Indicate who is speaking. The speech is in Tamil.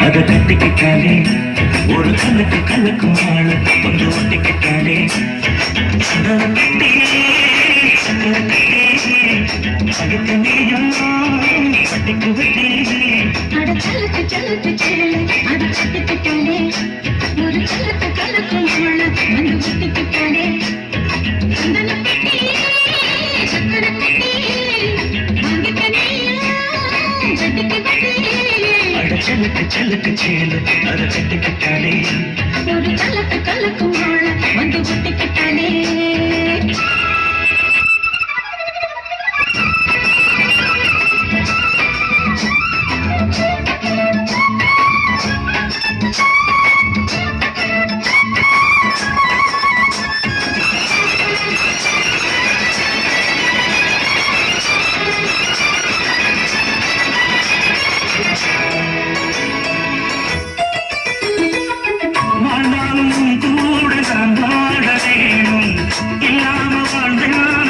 Speaker 1: அதை கட்டிக்கிட்டாலே ஒரு கல்லுக்கு கல்லுக்கும் ஆளு வந்து ஒட்டிக்கிட்டாலே பட்டிக்கு விட்டே
Speaker 2: அட கல்லுக்கு சேலை அத கட்டிக்கிட்டாலே ஒரு கல்லுக்கு கல்லுக்கும் ஆளு வந்து ஒட்டிக்கிட்டாலே
Speaker 1: చల్లక చల్లక చేలు అర కట్టికిట్టాలే
Speaker 2: ஒரு கல்லுக்கு கல்லுக்கும் ஆளு வந்து ஒட்டிக்கிட்டாலே
Speaker 1: இல்லாம வாழ்ந்தாலும்